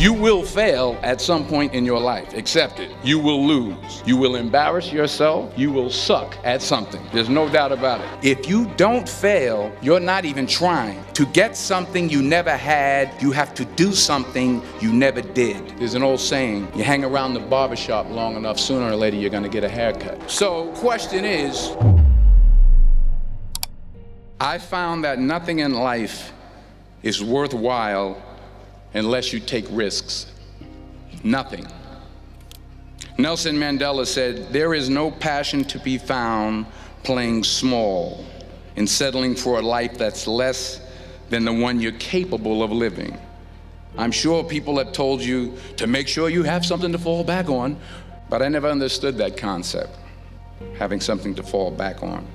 You will fail at some point in your life. Accept it. You will lose. You will embarrass yourself. You will suck at something. There's no doubt about it. If you don't fail, you're not even trying. To get something you never had, you have to do something you never did. There's an old saying, you hang around the barbershop long enough, sooner or later you're gonna get a haircut. So, question is, I found that nothing in life is worthwhile unless you take risks. Nothing. Nelson Mandela said, there is no passion to be found playing small and settling for a life that's less than the one you're capable of living. I'm sure people have told you to make sure you have something to fall back on, but I never understood that concept, having something to fall back on.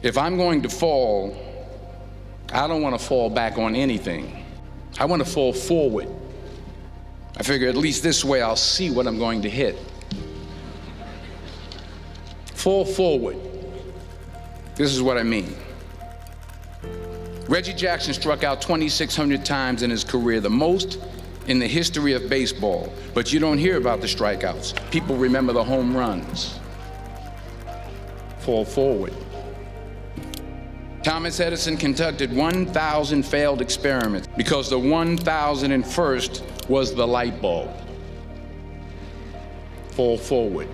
If I'm going to fall, I don't want to fall back on anything. I want to fall forward. I figure at least this way I'll see what I'm going to hit. Fall forward. This is what I mean. Reggie Jackson struck out 2,600 times in his career, the most in the history of baseball. But you don't hear about the strikeouts. People remember the home runs. Fall forward. Thomas Edison conducted 1,000 failed experiments because the 1,001st was the light bulb. Fall forward.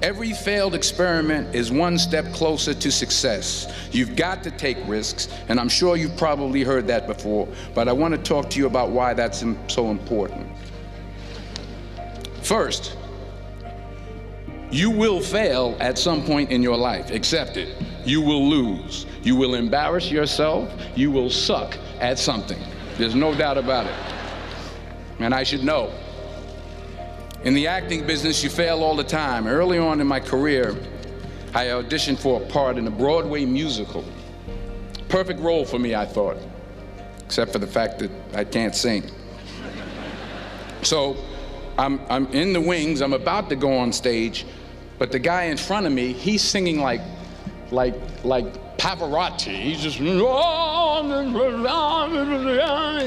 Every failed experiment is one step closer to success. You've got to take risks, and I'm sure you've probably heard that before, but I want to talk to you about why that's so important. First, you will fail at some point in your life. Accept it. You will lose. You will embarrass yourself. You will suck at something. There's no doubt about it. And I should know. In the acting business, you fail all the time. Early on in my career, I auditioned for a part in a Broadway musical. Perfect role for me, I thought, except for the fact that I can't sing. So I'm in the wings. I'm about to go on stage, but the guy in front of me, he's singing like Pavarotti. He's just, and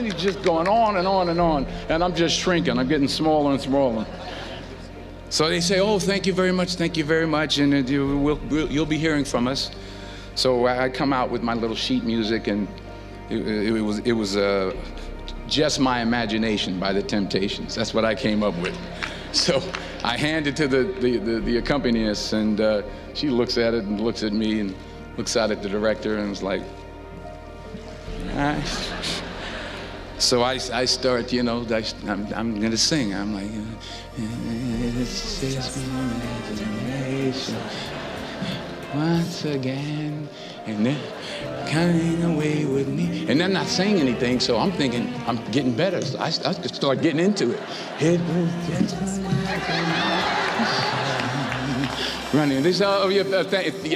he's just going on and on and on. And I'm just shrinking. I'm getting smaller and smaller. So they say, oh, thank you very much, and you'll be hearing from us. So I come out with my little sheet music, and it was Just My Imagination by The Temptations. That's what I came up with. So I hand it to the accompanist, and she looks at it and looks at me and looks out at the director and is like, so I start, I'm gonna sing. I'm like, it's just my imagination once again, and then coming away with me. And they're not saying anything, so I'm thinking I'm getting better. So I just start getting into it. It was just my imagination. Running. They say, oh yeah,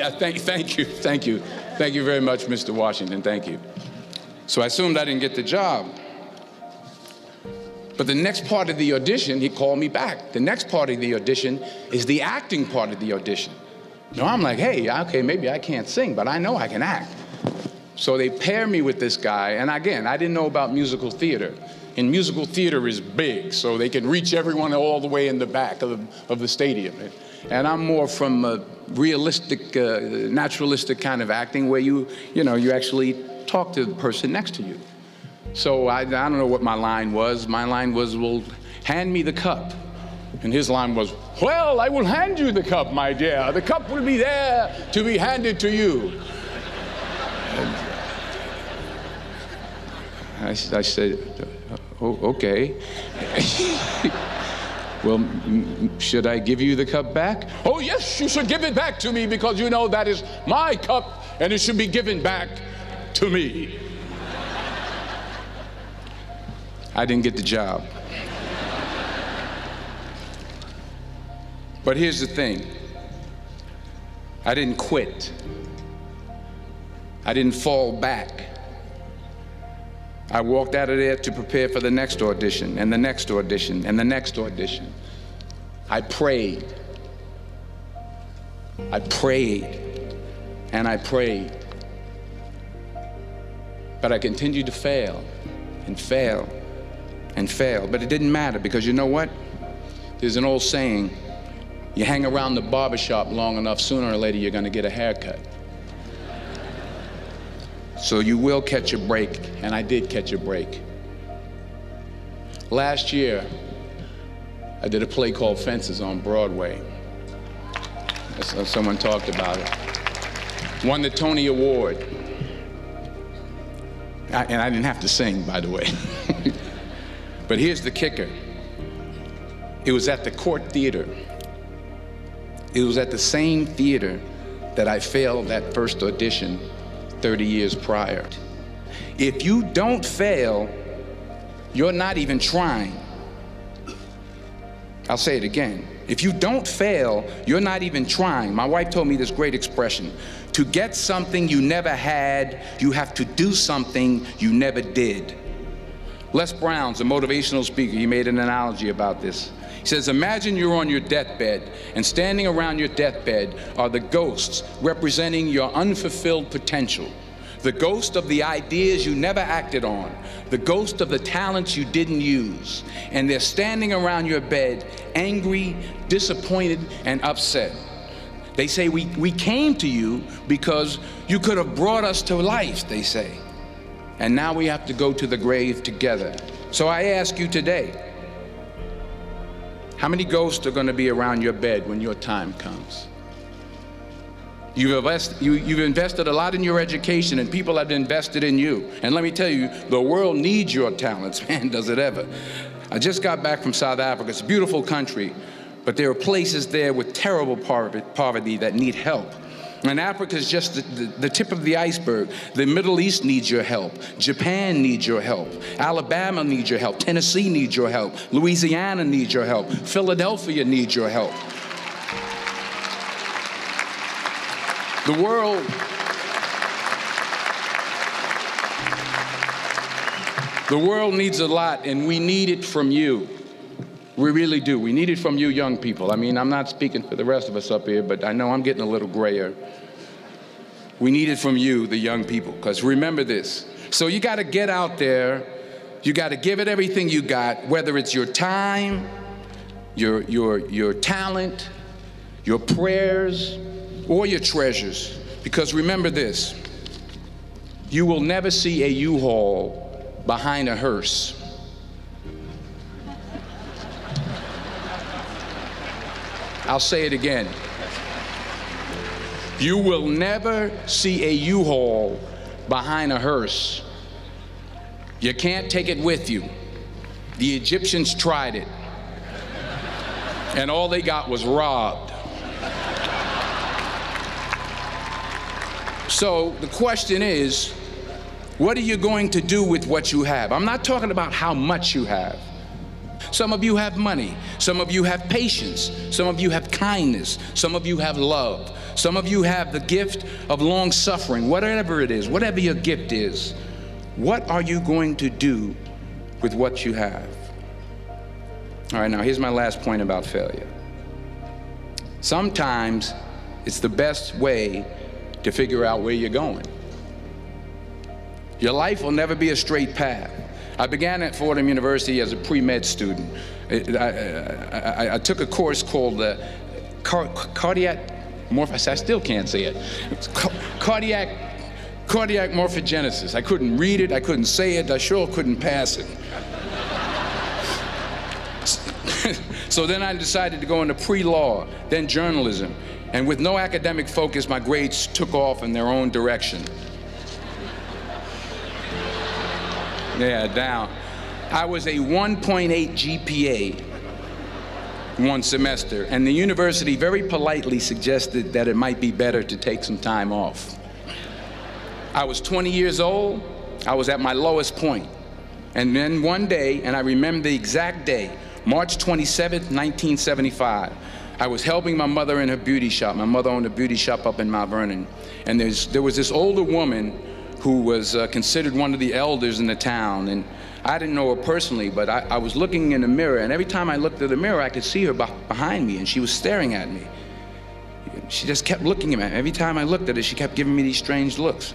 thank you very much, Mr. Washington. Thank you. So I assumed I didn't get the job. But the next part of the audition, he called me back. The next part of the audition is the acting part of the audition. I'm like, hey, okay, maybe I can't sing, but I know I can act. So they pair me with this guy, and again, I didn't know about musical theater. And musical theater is big, so they can reach everyone all the way in the back of the stadium. And I'm more from a realistic, naturalistic kind of acting where you actually talk to the person next to you. So I don't know what my line was. My line was, well, hand me the cup. And his line was, well, I will hand you the cup, my dear. The cup will be there to be handed to you. I said, oh, okay. Well, should I give you the cup back? Oh, yes, you should give it back to me because you know that is my cup and it should be given back to me. I didn't get the job. But here's the thing. I didn't quit. I didn't fall back. I walked out of there to prepare for the next audition, and the next audition, and the next audition. I prayed. I prayed, and I prayed. But I continued to fail, and fail, and fail. But it didn't matter, because you know what? There's an old saying, you hang around the barbershop long enough, sooner or later you're going to get a haircut. So you will catch a break, and I did catch a break. Last year, I did a play called Fences on Broadway. Someone talked about it. Won the Tony Award. And I didn't have to sing, by the way. But here's the kicker. It was at the Court Theater. It was at the same theater that I failed that first audition 30 years prior. If you don't fail, you're not even trying. I'll say it again. If you don't fail, you're not even trying. My wife told me this great expression. To get something you never had, you have to do something you never did. Les Brown's a motivational speaker. He made an analogy about this. He says, imagine you're on your deathbed, and standing around your deathbed are the ghosts representing your unfulfilled potential. The ghost of the ideas you never acted on, the ghost of the talents you didn't use. And they're standing around your bed, angry, disappointed, and upset. They say, we came to you because you could have brought us to life, they say. And now we have to go to the grave together. So I ask you today, how many ghosts are going to be around your bed when your time comes? You've invested a lot in your education, and people have invested in you. And let me tell you, the world needs your talents, man, does it ever. I just got back from South Africa. It's a beautiful country, but there are places there with terrible poverty that need help. And Africa is just the tip of the iceberg. The Middle East needs your help. Japan needs your help. Alabama needs your help. Tennessee needs your help. Louisiana needs your help. Philadelphia needs your help. The world needs a lot, and we need it from you. We really do. We need it from you young people. I mean, I'm not speaking for the rest of us up here, but I know I'm getting a little grayer. We need it from you, the young people, because remember this. So you got to get out there. You got to give it everything you got, whether it's your time, your talent, your prayers, or your treasures. Because remember this. You will never see a U-Haul behind a hearse. I'll say it again. You will never see a U-Haul behind a hearse. You can't take it with you. The Egyptians tried it, and all they got was robbed. So the question is, what are you going to do with what you have? I'm not talking about how much you have. Some of you have money. Some of you have patience. Some of you have kindness. Some of you have love. Some of you have the gift of long suffering. Whatever it is, whatever your gift is, what are you going to do with what you have? All right, now here's my last point about failure. Sometimes it's the best way to figure out where you're going. Your life will never be a straight path. I began at Fordham University as a pre-med student. I took a course called cardiac morphogenesis. I still can't say it. Cardiac morphogenesis. I couldn't read it. I couldn't say it. I sure couldn't pass it. So then I decided to go into pre-law, then journalism. And with no academic focus, my grades took off in their own direction. Yeah, down. I was a 1.8 GPA one semester, and the university very politely suggested that it might be better to take some time off. I was 20 years old. I was at my lowest point. And then one day, and I remember the exact day, March 27th, 1975, I was helping my mother in her beauty shop. My mother owned a beauty shop up in Mount Vernon. And there was this older woman who was considered one of the elders in the town. And I didn't know her personally, but I was looking in the mirror, and every time I looked at the mirror, I could see her behind me, and she was staring at me. She just kept looking at me. Every time I looked at her, she kept giving me these strange looks.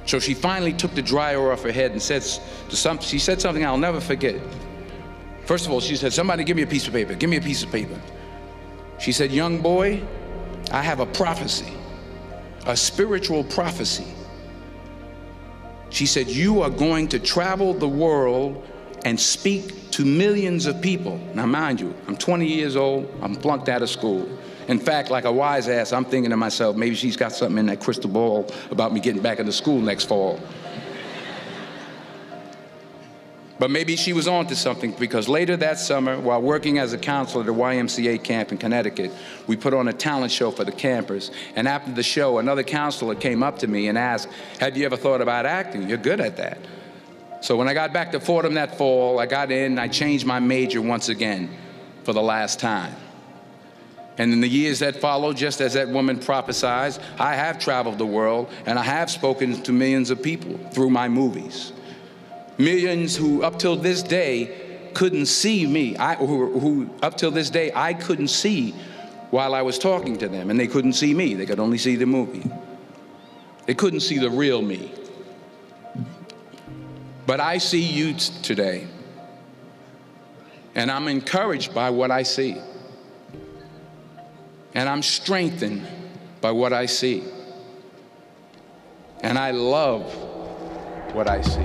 So she finally took the dryer off her head and she said something I'll never forget. First of all, she said, somebody give me a piece of paper, give me a piece of paper. She said, young boy, I have a prophecy, a spiritual prophecy. She said, you are going to travel the world and speak to millions of people. Now mind you, I'm 20 years old, I'm flunked out of school. In fact, like a wise ass, I'm thinking to myself, maybe she's got something in that crystal ball about me getting back into school next fall. But maybe she was on to something, because later that summer, while working as a counselor at a YMCA camp in Connecticut, we put on a talent show for the campers. And after the show, another counselor came up to me and asked, have you ever thought about acting? You're good at that. So when I got back to Fordham that fall, I got in, I changed my major once again for the last time. And in the years that followed, just as that woman prophesied, I have traveled the world and I have spoken to millions of people through my movies. Millions who up till this day couldn't see me, who up till this day I couldn't see while I was talking to them, and they couldn't see me, they could only see the movie. They couldn't see the real me. But I see you today, and I'm encouraged by what I see. And I'm strengthened by what I see. And I love what I see.